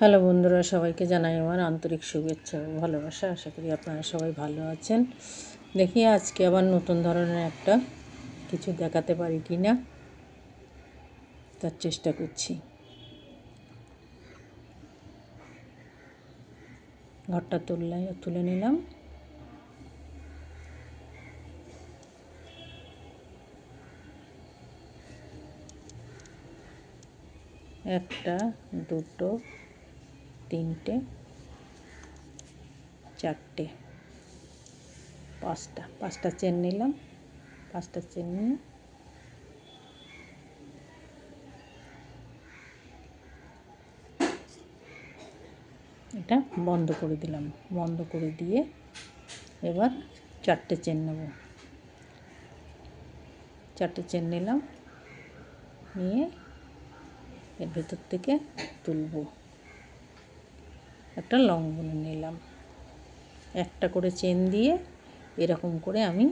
Hello বন্ধুরা, সবাইকে জানাই আমার আন্তরিক শুভেচ্ছা ও ভালোবাসা। আশা করি আপনারা সবাই ভালো আছেন। দেখি আজকে আবার নতুন ধরনের একটা কিছু দেখাতে পারি কি না, তার চেষ্টা করছি। ঘরটা তুলে নিলাম। একটা, দুটো, তিনটে, চারটে, পাঁচটা চেন নিলাম। পাঁচটা চেন নিয়ে এটা বন্ধ করে দিলাম। বন্ধ করে দিয়ে এবার চারটে চেন নেব। চারটে চেন নিলাম, নিয়ে এর ভেতর থেকে তুলব। একটা লং বুনে নিলাম। একটা করে চেন দিয়ে এরকম করে আমি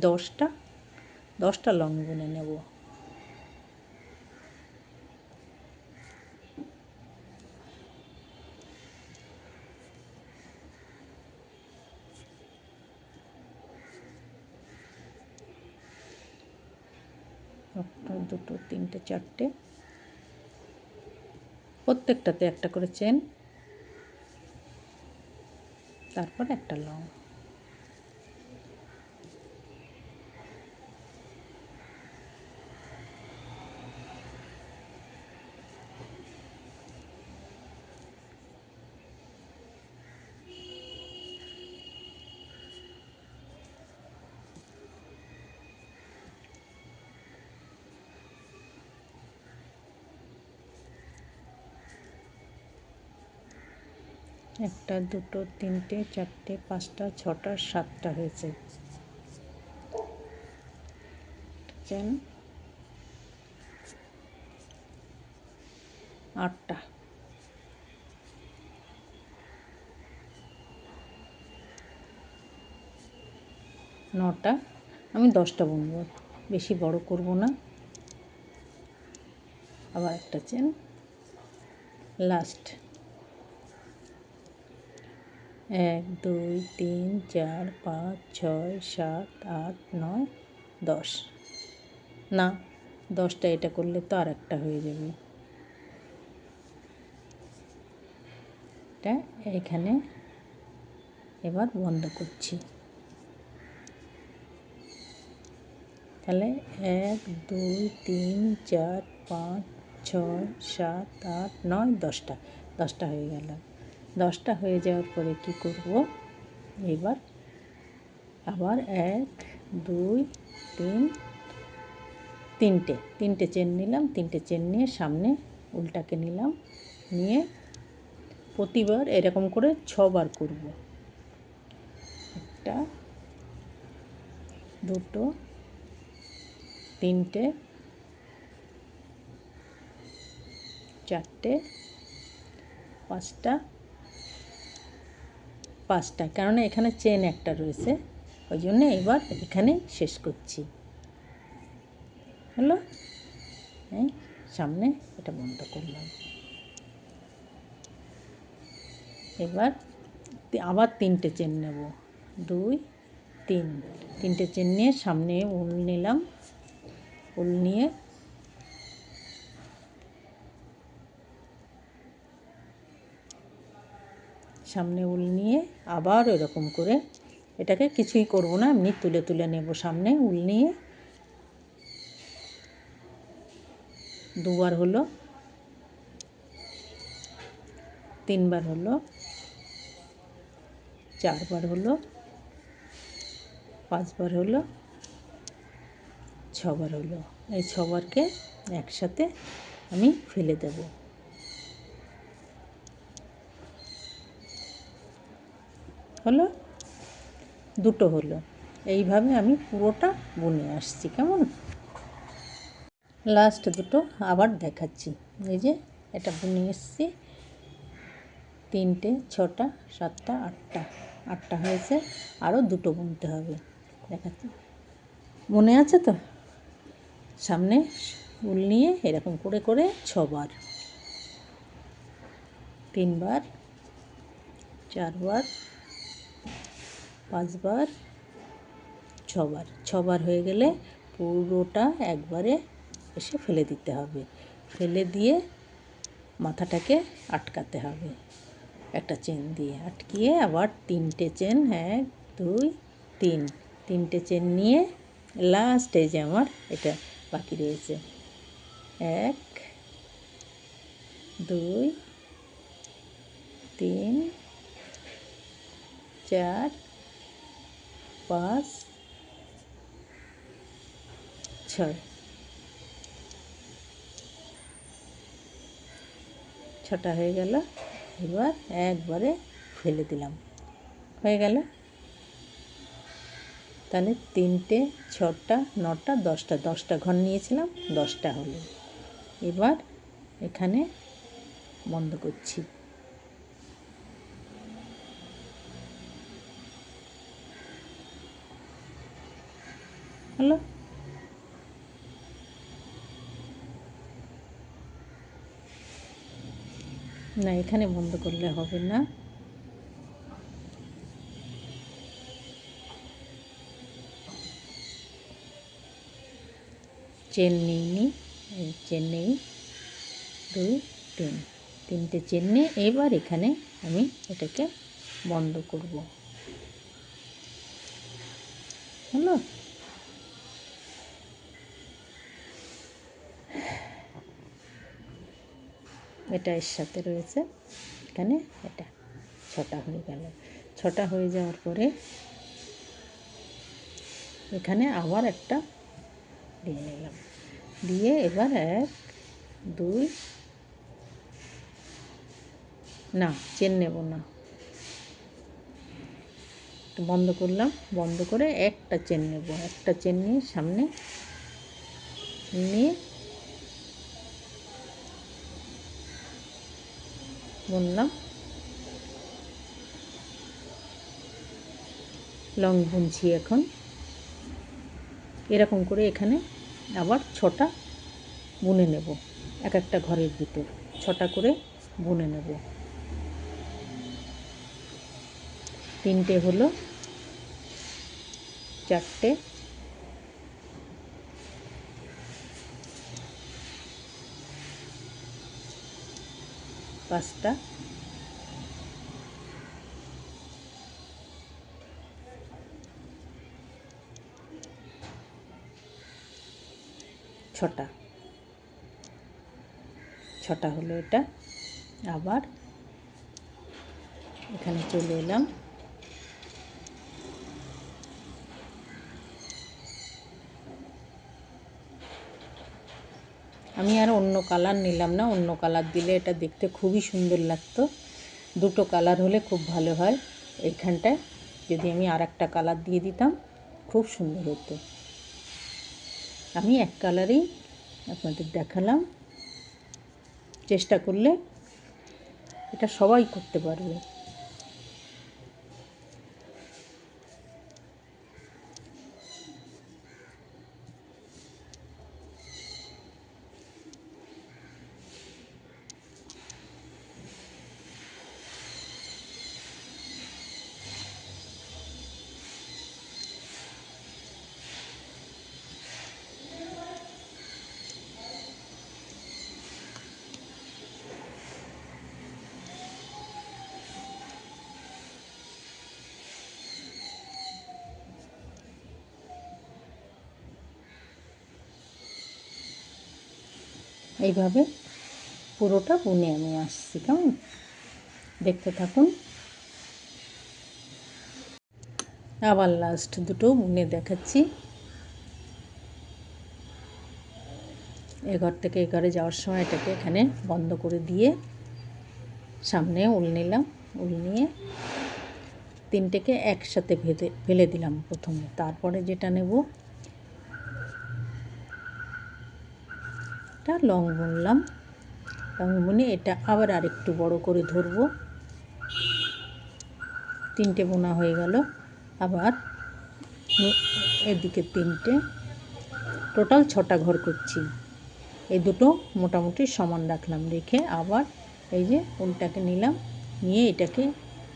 10টা লং বুনে নেব। একটা, দুটো, তিনটে, চারটে, প্রত্যেকটাতে একটা করে চেন, তারপর একটা লং। একটা, দুটো, তিনটে, চারটে, পাঁচটা, ছটা, সাতটা হয়েছে চেন। আটটা, নটা, আমি 10টা বুনবো, বেশি বড় করব না। আবার একটা চেন, লাস্ট। 1 2 3 4 5 6 7 8 9 10। না, 10টা এটা করলে তো আর একটা হয়ে যাবে। এটা এখানে এবার বন্ধ করছি। তাহলে 1 2 3 4 5 6 7 8 9 10টা হয়ে গেল। 10টা হয়ে যাওয়ার পরে কি করব, এবার আবার 1 2 3 তিনটে চেন নিলাম। তিনটে চেন নিয়ে সামনে উল্টাকে নিলাম, নিয়ে প্রতিবার এরকম করে 6বার করব। একটা, দুটো, তিনটে, চারটে, পাঁচটা, কেননা এখানে চেন একটা রয়েছে, ওই জন্য এবার এখানেই শেষ করছি। হলো, এই সামনে এটা বন্ধ করলাম। এবার আবার তিনটে চেন নেব। 2 3, তিনটে চেন নিয়ে সামনে উল নিলাম। উল নিয়ে আবার এরকম করে এটাকে কিছুই করব না, এমনি তুলে নেব। সামনে উল নিয়ে দুবার হলো, তিনবার হলো, চারবার হলো, পাঁচবার হলো, ছবার হলো। এই ছবারকে একসাথে আমি ফেলে দেব। হলো, দুটো হলো। এইভাবে আমি পুরোটা বুনে আসছি। কেমন, লাস্ট দুটো আবার দেখাচ্ছি। এই যে এটা বুনে এসছি। 3টে, 6টা, 7টা, 8টা হয়েছে। আরও দুটো বুনতে হবে, দেখাচ্ছি। মনে আছে তো? সামনে উল নিয়ে এরকম করে 6বার, 3 বার, 4 বার, 5 বার, 6 বার। 6 বার হয়ে গেলে পুরোটা একবারে এসে ফেলে দিতে হবে। ফেলে দিয়ে মাথাটাকে আটকাতে হবে একটা চেন দিয়ে। আটকিয়ে আবার 3টে চেন, 1 2 3, 3টে চেন নিয়ে লাস্ট এই যে আমার এটা বাকি রয়েছে। 1 2 3 4 5 6, 6টা হয়ে গেল। এবার একবারে ফেলে দিলাম, হয়ে গেল। তাহলে 3টে 6টা 9টা 10টা, 10টা ঘর নিয়েছিলাম, 10টা হলো। এবার এখানে বন্ধ করছি। হলো। না, এখানে বন্ধ করলে হবে না। চেন নিইনি, চেন নেই। 2 3, 3টে চেন নিয়ে এবার এখানে আমি এটাকে বন্ধ করব। হলো। এটা এর সাথে রয়েছে, এখানে এটা 6টা হয়ে গেল। 6টা হয়ে যাওয়ার পরে এখানে আবার একটা দিয়ে নিলাম, দিয়ে এবার 1 2, না চেন নেব না, বন্ধ করলাম। বন্ধ করে একটা চেন নেব, একটা চেন নিয়ে সামনে নিয়ে বুনলাম। লং বুনছি এখন। এরকম করে এখানে আবার 6টা বুনে নেব, এক একটা ঘরের ভিতর 6টা করে বুনে নেব। 3টে হলো, 4টে, 5টা, 6টা। 6টা হলো এটা। আবার এখানে চলে এলাম। আমি আর অন্য কালার নিলাম না, অন্য কালার দিলে এটা দেখতে খুবই সুন্দর লাগতো। দুটো কালার হলে খুব ভালো হয়। এইখানটায় যদি আমি আর একটা কালার দিয়ে দিতাম খুব সুন্দর হতো। আমি এক কালারেই আপনাদের দেখালাম। চেষ্টা করলে এটা সবাই করতে পারবে। এইভাবে পুরোটা বুনে আমি আসছি, কেমন? দেখতে থাকুন। আবার লাস্ট দুটো বুনে দেখাচ্ছি। এ ঘর থেকে এ ঘরে যাওয়ার সময় এটাকে এখানে বন্ধ করে দিয়ে সামনে উল নিলাম। উল নিয়ে 3টেকে একসাথে ফেলে দিলাম প্রথমে। তারপরে যেটা নেব এটা লং বুনলাম। লং বুনে এটা আবার আরেকটু বড় করে ধরবো। 3টে বোনা হয়ে গেল। আবার এদিকে 3টে, টোটাল 6টা ঘর করছি। এই দুটো মোটামুটি সমান রাখলাম, রেখে আবার এই যে উলটাকে নিলাম, নিয়ে এটাকে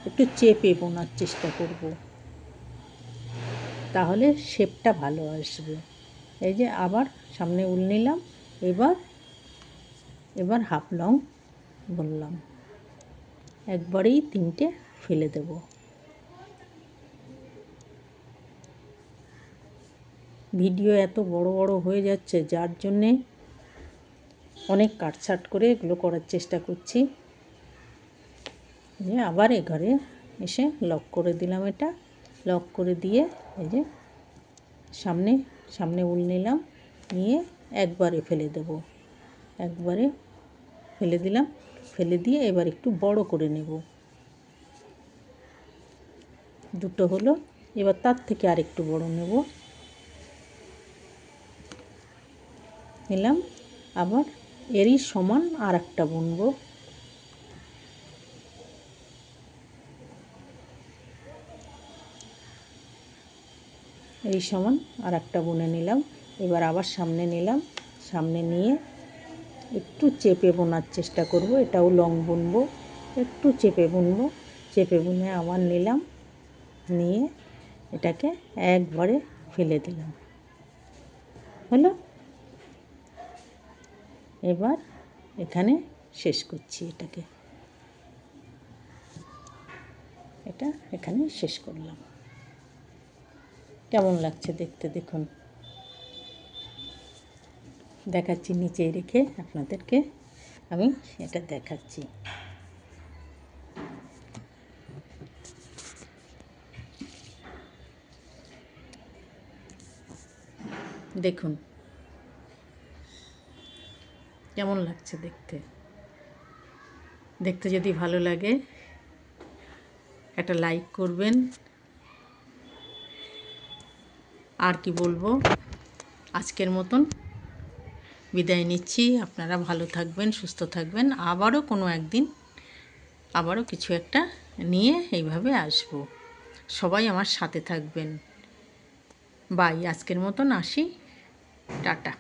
একটু চেপে বোনার চেষ্টা করব, তাহলে শেপটা ভালো আসবে। এই যে আবার সামনে উল নিলাম, এবার হাফ লং বললাম, একবারেই 3টে ফেলে দেব। ভিডিও এত বড় বড় হয়ে যাচ্ছে, যার জন্যে অনেক কাটছাট করে এগুলো করার চেষ্টা করছি। যে আবার এ ঘরে এসে লক করে দিলাম, এটা লক করে দিয়ে এই যে সামনে উল নিলাম, নিয়ে একবারে ফেলে দেব, একবারে ফেলে দিলাম, ফেলে দিয়ে এবার একটু বড় করে নেব। দুটো হলো, এবার তার থেকে আরেকটু বড় নেব, নিলাম, আবার এরই সমান আর একটা বুনবো। এই সমান আর একটা বুনে নিলাম। এবার আবার সামনে নিলাম, সামনে নিয়ে একটু চেপে বোনার চেষ্টা করব, এটাও লং বুনবো, একটু চেপে বুনবো, চেপে বুনে আবার নিলাম, নিয়ে এটাকে একবারে ফেলে দিলাম। হলো, এবার এখানে শেষ করছি, এটা এখানে শেষ করলাম। কেমন লাগছে দেখতে দেখুন, দেখাচ্ছি নিচেই রেখে আপনাদেরকে আমি এটা দেখাচ্ছি। দেখুন কেমন লাগছে দেখতে। দেখতে যদি ভালো লাগে একটা লাইক করবেন। আর কি বলবো, আজকের মতন বিদায় নিচ্ছি। আপনারা ভালো থাকবেন, সুস্থ থাকবেন। আবারও কোনো একদিন আবারও কিছু একটা নিয়ে এইভাবে আসবো। সবাই আমার সাথে থাকবেন। বাই, আজকের মতন আসি, টাটা।